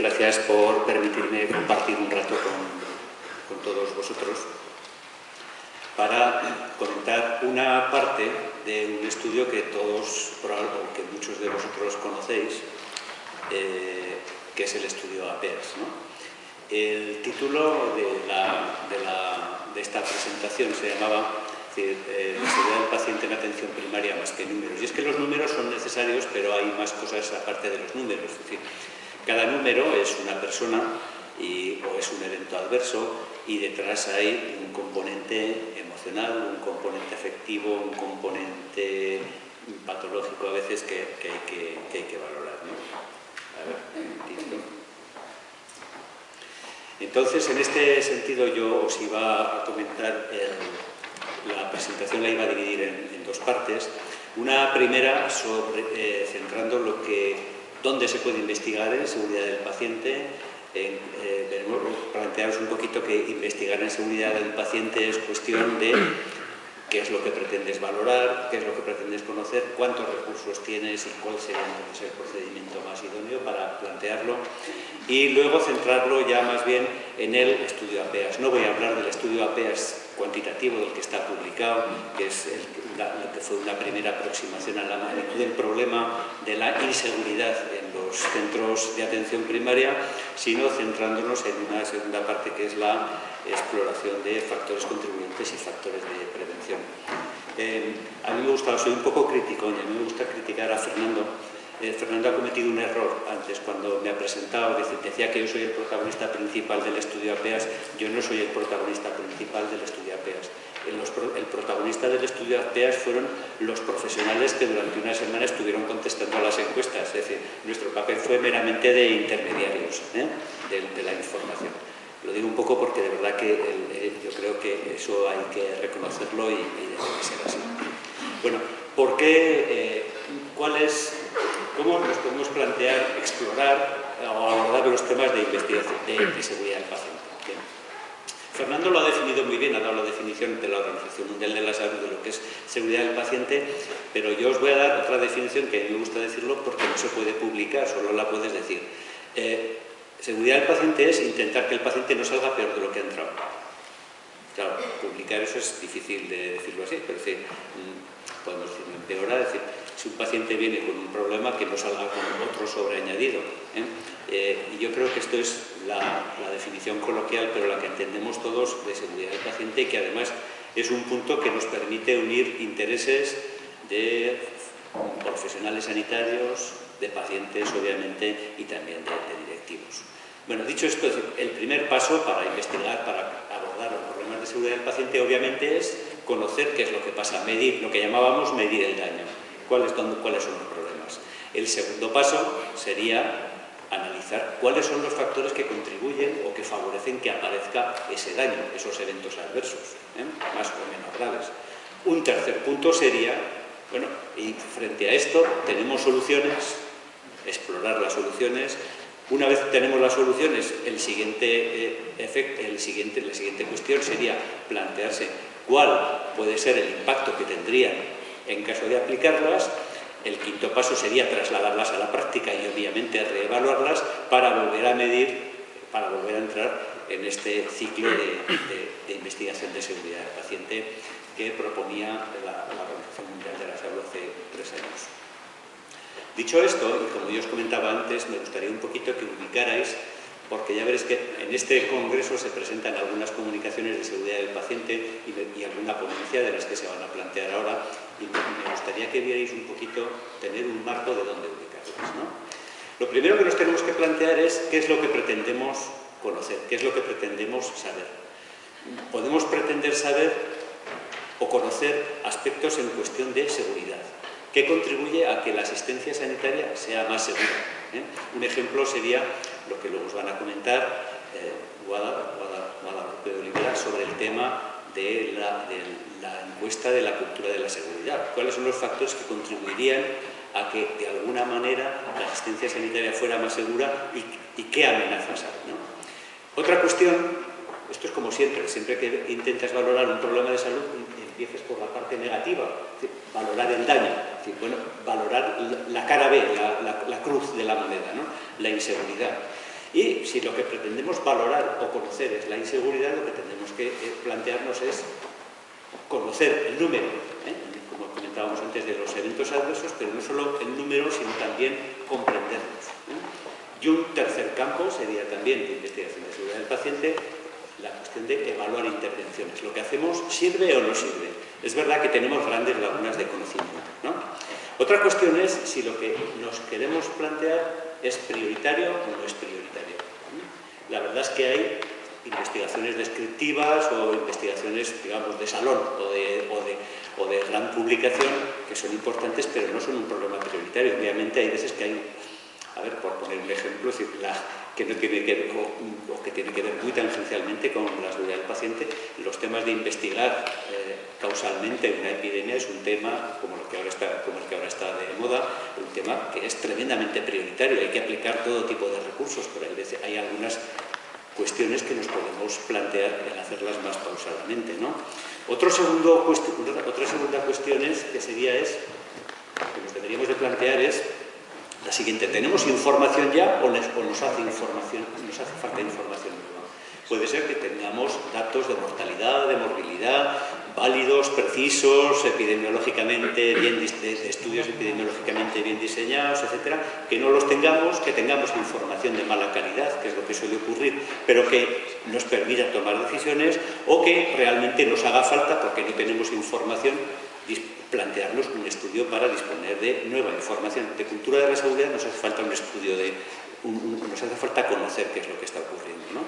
gracias por permitirme compartir un rato con todos vosotros para comentar una parte de un estudio que todos, o que muchos de vosotros conocéis, que es el estudio APEAS, ¿no? El título de esta presentación se llamaba la seguridad del paciente en atención primaria más que números. Y es que los números son necesarios, pero hay más cosas aparte de los números. Es decir, cada número es una persona o es un evento adverso y detrás hay un componente emocional, un componente afectivo, un componente patológico a veces que hay que valorar, ¿no? A ver, un momentito. Entonces, en este sentido, yo os iba a comentar, la presentación la iba a dividir en dos partes. Una primera centrando dónde se puede investigar en seguridad del paciente. Plantearos un poquito que investigar en seguridad del paciente es cuestión de qué es lo que pretendes valorar, qué es lo que pretendes conocer, cuántos recursos tienes y cuál sería el procedimiento más idóneo para plantearlo, y luego centrarlo ya más bien en el estudio APEAS. No voy a hablar del estudio APEAS cuantitativo del que está publicado, que es lo que fue una primera aproximación a la magnitud del problema de la inseguridad en los centros de atención primaria, sino centrándonos en una segunda parte que es la exploración de factores contribuyentes y factores de prevención. A mí me gusta, soy un poco crítico, y a mí me gusta criticar a Fernando. Fernando ha cometido un error antes cuando me ha presentado, decía que yo soy el protagonista principal del estudio APEAS. Yo no soy el protagonista principal del estudio APEAS. El protagonista del estudio APEAS fueron los profesionales que durante una semana estuvieron contestando a las encuestas. Es decir, nuestro papel fue meramente de intermediarios de la información. Lo digo un poco porque de verdad que yo creo que eso hay que reconocerlo y debe ser así. Bueno, ¿por qué? ¿Cómo nos podemos plantear, explorar o abordar los temas de investigación de seguridad del paciente? Bien. Fernando lo ha definido muy bien, ha dado la definición de la Organización Mundial de la Salud de lo que es seguridad del paciente, pero yo os voy a dar otra definición que a mí me gusta decirlo porque no se puede publicar, solo la puedes decir. Seguridad del paciente es intentar que el paciente no salga peor de lo que ha entrado. Claro, publicar eso es difícil de decirlo así, pero sí, podemos decirlo empeorar, es decir, si un paciente viene con un problema, que no salga con otro sobreañadido. Y yo creo que esto es la definición coloquial, pero la que entendemos todos de seguridad del paciente, y que además es un punto que nos permite unir intereses de profesionales sanitarios, de pacientes, obviamente, y también de directivos. Bueno, dicho esto, el primer paso para investigar, para abordar los problemas de seguridad del paciente, obviamente, es conocer qué es lo que pasa, medir, lo que llamábamos medir el daño. ¿Cuáles son los problemas? El segundo paso sería analizar cuáles son los factores que contribuyen o que favorecen que aparezca ese daño, esos eventos adversos, más o menos graves. Un tercer punto sería, bueno, y frente a esto tenemos soluciones, explorar las soluciones. Una vez tenemos las soluciones, la siguiente cuestión sería plantearse cuál puede ser el impacto que tendrían en caso de aplicarlas. El quinto paso sería trasladarlas a la práctica y obviamente reevaluarlas para volver a medir, para volver a entrar en este ciclo de investigación de seguridad del paciente que proponía la Organización Mundial de la Salud hace 3 años. Dicho esto, y como yo os comentaba antes, me gustaría un poquito que ubicarais, porque ya veréis que en este congreso se presentan algunas comunicaciones de seguridad del paciente y alguna ponencia de las que se van a plantear ahora, y me gustaría que vierais un poquito, tener un marco de dónde ubicarlas, ¿no? Lo primero que nos tenemos que plantear es qué es lo que pretendemos conocer, qué es lo que pretendemos saber. Podemos pretender saber o conocer aspectos en cuestión de seguridad. ¿Qué contribuye a que la asistencia sanitaria sea más segura? Un ejemplo sería lo que luego os van a comentar Guadalupe de Olivera sobre el tema de la encuesta de la cultura de la seguridad. ¿Cuáles son los factores que contribuirían a que de alguna manera la asistencia sanitaria fuera más segura y qué amenazas hay, ¿no? Otra cuestión, esto es como siempre que intentas valorar un problema de salud, empieces por la parte negativa, es decir, valorar el daño, es decir, bueno, valorar la cara B, la cruz de la moneda, ¿no? La inseguridad. Y si lo que pretendemos valorar o conocer es la inseguridad, lo que tenemos que plantearnos es conocer el número, como comentábamos antes, de los eventos adversos, pero no solo el número, sino también comprenderlos. Y un tercer campo sería también de investigación de seguridad del paciente, la cuestión de evaluar intervenciones. ¿Lo que hacemos sirve o no sirve? Es verdad que tenemos grandes lagunas de conocimiento, ¿no? Otra cuestión es si lo que nos queremos plantear es prioritario o no es prioritario. La verdad es que hay investigaciones descriptivas o investigaciones, digamos, de salón o de gran publicación que son importantes, pero no son un problema prioritario. Obviamente hay veces que hay, a ver, por poner un ejemplo, que no tiene que ver, o que tiene que ver muy tangencialmente con la seguridad del paciente, los temas de investigar causalmente una epidemia es un tema, como el que ahora está de moda, un tema que es tremendamente prioritario. Hay que aplicar todo tipo de recursos, pero hay algunas cuestiones que nos podemos plantear en hacerlas más pausadamente, ¿no? Otra segunda cuestión que nos deberíamos de plantear es la siguiente: ¿tenemos información ya o nos hace falta información nueva? Puede ser que tengamos datos de mortalidad, de morbilidad, válidos, precisos, epidemiológicamente bien, de estudios epidemiológicamente bien diseñados, etcétera, que no los tengamos, que tengamos información de mala calidad, que es lo que suele ocurrir, pero que nos permita tomar decisiones, o que realmente nos haga falta, porque no tenemos información, plantearnos un estudio para disponer de nueva información. De cultura de la seguridad nos hace falta un estudio nos hace falta conocer qué es lo que está ocurriendo, ¿no?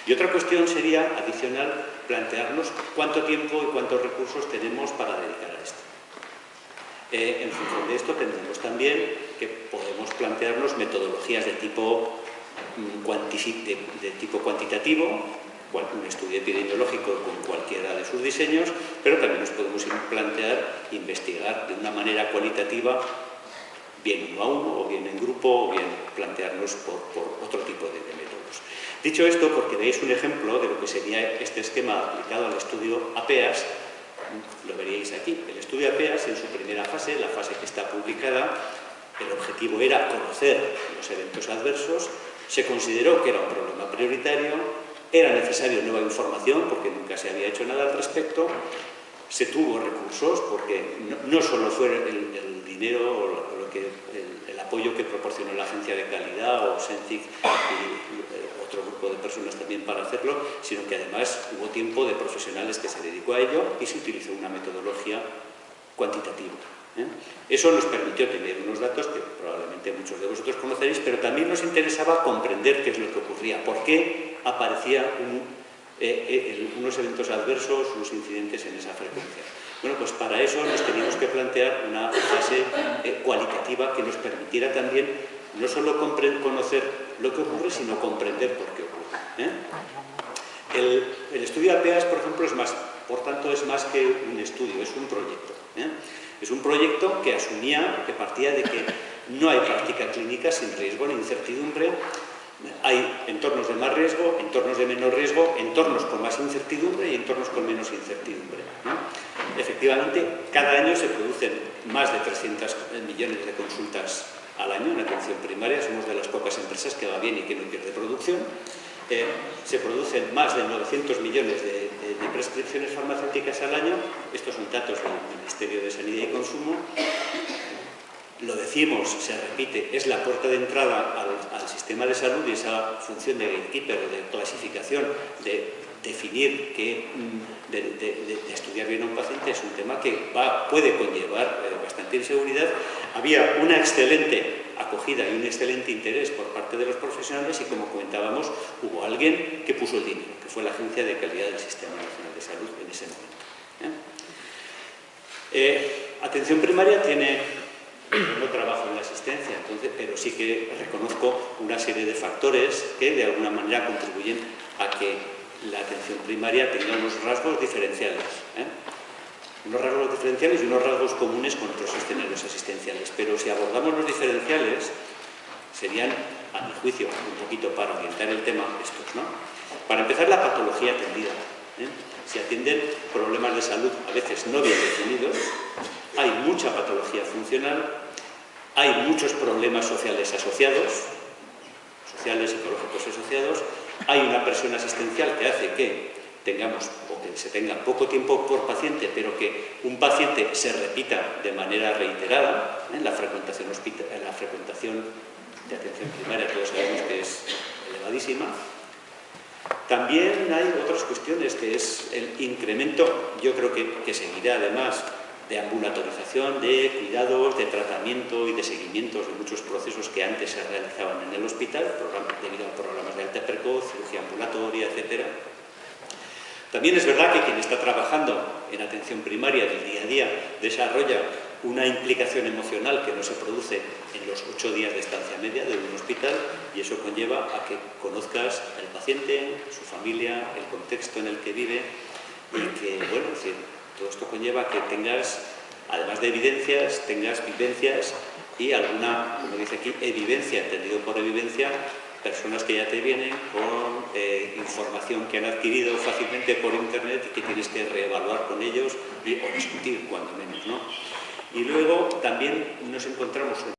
Y otra cuestión sería, adicional, plantearnos cuánto tiempo y cuántos recursos tenemos para dedicar a esto. En función de esto tendremos también que podemos plantearnos metodologías de tipo cuantitativo, un estudio epidemiológico con cualquiera de sus diseños, pero también nos podemos plantear investigar de una manera cualitativa, bien uno a uno, o bien en grupo, o bien plantearnos por otro tipo de métodos. Dicho esto, porque veis un ejemplo de lo que sería este esquema aplicado al estudio APEAS, lo veríais aquí. El estudio APEAS, en su primera fase, la fase que está publicada, el objetivo era conocer los eventos adversos, se consideró que era un problema prioritario, era necesaria nueva información porque nunca se había hecho nada al respecto, se tuvo recursos porque no solo fue el dinero o el apoyo que proporcionó la agencia de calidad o SENCIC y otro grupo de personas también para hacerlo, sino que además hubo tiempo de profesionales que se dedicó a ello y se utilizó una metodología cuantitativa. Eso nos permitió tener unos datos que probablemente muchos de vosotros conoceréis, pero también nos interesaba comprender qué es lo que ocurría, por qué aparecían unos eventos adversos, unos incidentes en esa frecuencia. Bueno, pues para eso nos teníamos que plantear una fase cualitativa que nos permitiera también no solo conocer lo que ocurre, sino comprender por qué ocurre. El estudio APEAS, por ejemplo, por tanto, es más que un estudio, es un proyecto. Es un proyecto que asumía, que partía de que no hay práctica clínica sin riesgo ni incertidumbre. Hay entornos de más riesgo, entornos de menos riesgo, entornos con más incertidumbre y entornos con menos incertidumbre, ¿no? Efectivamente, cada año se producen más de 300 millones de consultas al año en atención primaria. Somos de las pocas empresas que va bien y que no pierde producción. Se producen más de 900 millones de prescripciones farmacéuticas al año. Estos son datos del Ministerio de Sanidad y Consumo. Lo decimos, se repite, es la puerta de entrada al sistema de salud, y esa función de gatekeeper, de clasificación, de definir, de estudiar bien a un paciente, es un tema que puede conllevar bastante inseguridad. Había una excelente acogida y un excelente interés por parte de los profesionales y, como comentábamos, hubo alguien que puso el dinero, que fue la Agencia de Calidad del Sistema Nacional de Salud en ese momento. Atención primaria no trabajo en la asistencia, pero sí que reconozco una serie de factores que de alguna manera contribuyen a que la atención primaria tenga unos rasgos diferenciales. Unos rasgos diferenciales y unos rasgos comunes con otros escenarios asistenciales. Pero si abordamos los diferenciales, serían, a mi juicio, un poquito para orientar el tema, estos, ¿no? Para empezar, la patología atendida. Se atienden problemas de salud a veces no bien definidos, hay mucha patología funcional, hay muchos problemas sociales asociados, sociales, psicológicos y asociados. Hay una presión asistencial que hace que tengamos o que se tenga poco tiempo por paciente, pero que un paciente se repita de manera reiterada en la frecuentación de atención primaria, todos sabemos que es elevadísima. También hay otras cuestiones, que es el incremento, yo creo que seguirá además, de ambulatorización, de cuidados, de tratamiento y de seguimientos de muchos procesos que antes se realizaban en el hospital, debido a programas de alta precoz, cirugía ambulatoria, etc. También es verdad que quien está trabajando en atención primaria del día a día desarrolla una implicación emocional que no se produce en los 8 días de estancia media de un hospital, y eso conlleva a que conozcas al paciente, su familia, el contexto en el que vive, y que, bueno, es decir, todo esto conlleva a que tengas, además de evidencias, tengas vivencias y alguna, como dice aquí, evidencia, entendido por evidencia, personas que ya te vienen con información que han adquirido fácilmente por internet y que tienes que reevaluar con ellos o discutir, cuando menos, ¿no? Y luego también nos encontramos